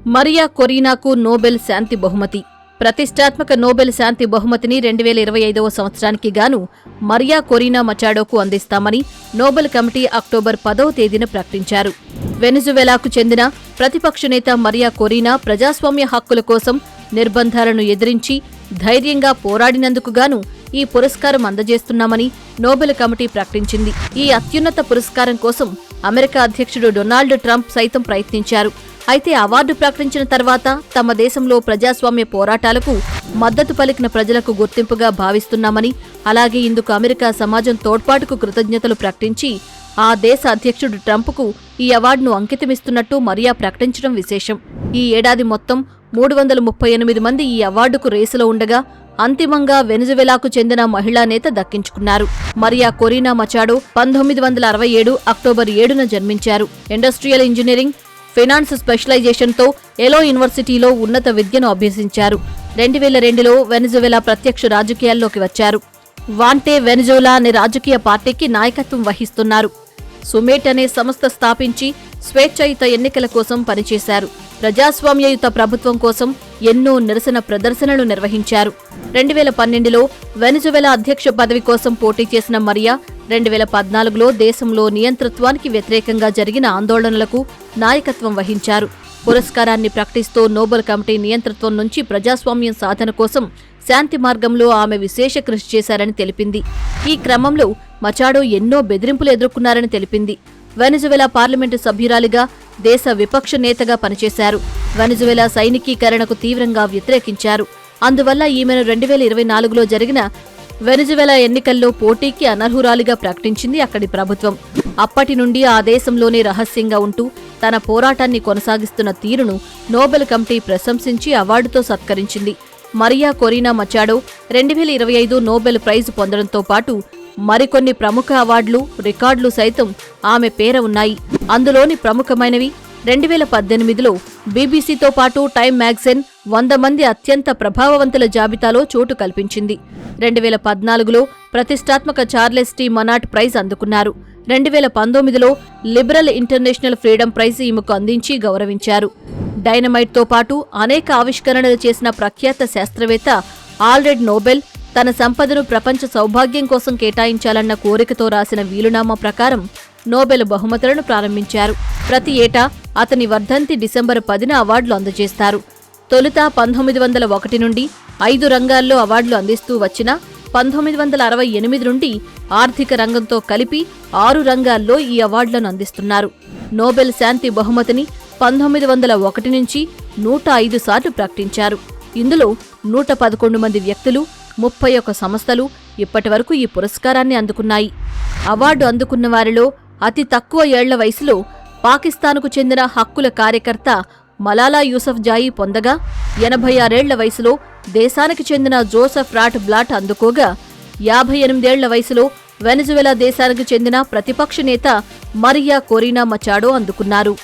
𝗧𝗏 Nobel శాంతి బహుమతి. ప్రతిష్టాత్మక Nobel శాంతి బహుమతిని 2025వ సంవత్సరానికి గాను 𝗧𝗏 అందిస్తామని నోబెల్ కమిటీ అక్టోబర్ 10వ తేదీన ప్రకటించారు. వెనిజువెలాకు చెందిన ప్రతిపక్ష నేత 𝗧𝗏 ప్రజాస్వామ్య హక్కుల కోసం నిర్బంధాలను ఎదిరించి ధైర్యంగా పోరాడినందుకు గాను ఈ పురస్కారం అందజేస్తున్నామని నోబెల్ కమిటీ ప్రకటించింది. ఈ అత్యున్నత పురస్కారం కోసం అమెరికా అధ్యక్షుడు డొనాల్డ్ ట్రంప్ సైతం ప్రయత్నించారు. అయితే అవార్డు ప్రకటించిన తర్వాత తమ దేశంలో ప్రజాస్వామ్య పోరాటాలకు మద్దతు పలికిన ప్రజలకు గుర్తింపుగా భావిస్తున్నామని, అలాగే ఇందుకు అమెరికా సమాజం తోడ్పాటుకు కృతజ్ఞతలు ప్రకటించి ఆ దేశ అధ్యక్షుడు ట్రంప్కు ఈ అవార్డును అంకితమిస్తున్నట్టు 𝗧𝗏 ప్రకటించడం విశేషం. ఈ ఏడాది మొత్తం 338 మంది ఈ అవార్డుకు రేసులో ఉండగా అంతిమంగా వెనిజువెలాకు చెందిన మహిళా నేత దక్కించుకున్నారు. 𝗧𝗏 1967 అక్టోబర్ 7న జన్మించారు. ఇండస్ట్రియల్ ఇంజనీరింగ్, ఫైనాన్స్ స్పెషలైజేషన్తో 𝗧 యూనివర్సిటీలో ఉన్నత విద్యను అభ్యసించారు. 2002లో వెనిజువెలా ప్రత్యక్ష రాజకీయాల్లోకి వచ్చారు. 𝗓𝗏 అనే రాజకీయ పార్టీకి నాయకత్వం వహిస్తున్నారు. 𝗧𝗦 అనే సంస్థ స్థాపించి స్వేచ్ఛాయుత ఎన్నికల కోసం పనిచేశారు. ప్రజాస్వామ్యయుత ప్రభుత్వం కోసం ఎన్నో నిరసన ప్రదర్శనలు నిర్వహించారు. 2012లో వెనిజువెలా అధ్యక్ష పదవి కోసం పోటీ చేసిన 𝗧𝗏 2014లో దేశంలో నియంతృత్వానికి వ్యతిరేకంగా జరిగిన ఆందోళనలకు నాయకత్వం వహించారు. పురస్కారాన్ని ప్రకటిస్తూ నోబెల్ కమిటీ నియంతృత్వం నుంచి ప్రజాస్వామ్యం సాధన కోసం శాంతి మార్గంలో ఆమె విశేష కృషి చేశారని తెలిపింది. ఈ క్రమంలో మచాడో ఎన్నో బెదిరింపులు ఎదుర్కొన్నారని తెలిపింది. వెనిజువెలా పార్లమెంటు సభ్యురాలిగా, దేశ విపక్ష నేతగా పనిచేశారు. వెనిజువెలా సైనికీకరణకు తీవ్రంగా వ్యతిరేకించారు. అందువల్ల ఈమెను 2024లో జరిగిన వెనిజువెలా ఎన్నికల్లో పోటీకి అనర్హురాలిగా ప్రకటించింది అక్కడి ప్రభుత్వం. అప్పటి నుండి ఆ దేశంలోనే రహస్యంగా ఉంటూ తన పోరాటాన్ని కొనసాగిస్తున్న తీరును నోబెల్ కమిటీ ప్రశంసించి అవార్డుతో సత్కరించింది. 𝗧𝗏 2025 నోబెల్ ప్రైజ్ పొందడంతో పాటు మరికొన్ని ప్రముఖ అవార్డులు, రికార్డులు సైతం ఆమె పేర ఉన్నాయి. అందులోని ప్రముఖమైనవి 2018లో బీబీసీతో పాటు టైమ్ మ్యాగజైన్ 100 మంది అత్యంత ప్రభావవంతుల జాబితాలో చోటు కల్పించింది. 2014లో ప్రతిష్టాత్మక చార్లెస్ టి మనాట్ ప్రైజ్ అందుకున్నారు. 2019లో లిబరల్ ఇంటర్నేషనల్ ఫ్రీడమ్ ప్రైజ్ ఈమెకు అందించి గౌరవించారు. డైనమైట్తో పాటు అనేక ఆవిష్కరణలు చేసిన ప్రఖ్యాత శాస్త్రవేత్త ఆల్ఫ్రెడ్ నోబెల్ తన సంపదను ప్రపంచ సౌభాగ్యం కోసం కేటాయించాలన్న కోరికతో రాసిన వీలునామా ప్రకారం నోబెల్ బహుమతులను ప్రారంభించారు. ప్రతి ఏటా అతని వర్ధంతి డిసెంబర్ 10న అవార్డులు అందజేస్తారు. తొలుత 1901 నుండి 5 రంగాల్లో అవార్డులు అందిస్తూ వచ్చినా 1968 నుండి ఆర్థిక రంగంతో కలిపి 6 రంగాల్లో ఈ అవార్డులను అందిస్తున్నారు. నోబెల్ శాంతి బహుమతిని 1901 నుంచి 105 సార్లు ప్రకటించారు. ఇందులో 111 మంది వ్యక్తులు, 31 సంస్థలు ఇప్పటివరకు ఈ పురస్కారాన్ని అందుకున్నాయి. అవార్డు అందుకున్న వారిలో అతి తక్కువ ఏళ్ల వయసులో పాకిస్తాన్కు చెందిన హక్కుల కార్యకర్త మలాలా యూసఫ్జాయి పొందగా, 86 ఏళ్ల వయసులో దేశానికి చెందిన జోసెఫ్ రాట్ బ్లాట్ అందుకోగా, 58 ఏళ్ల వయసులో వెనిజువెలా దేశానికి చెందిన ప్రతిపక్ష నేత 𝗧𝗏 అందుకున్నారు.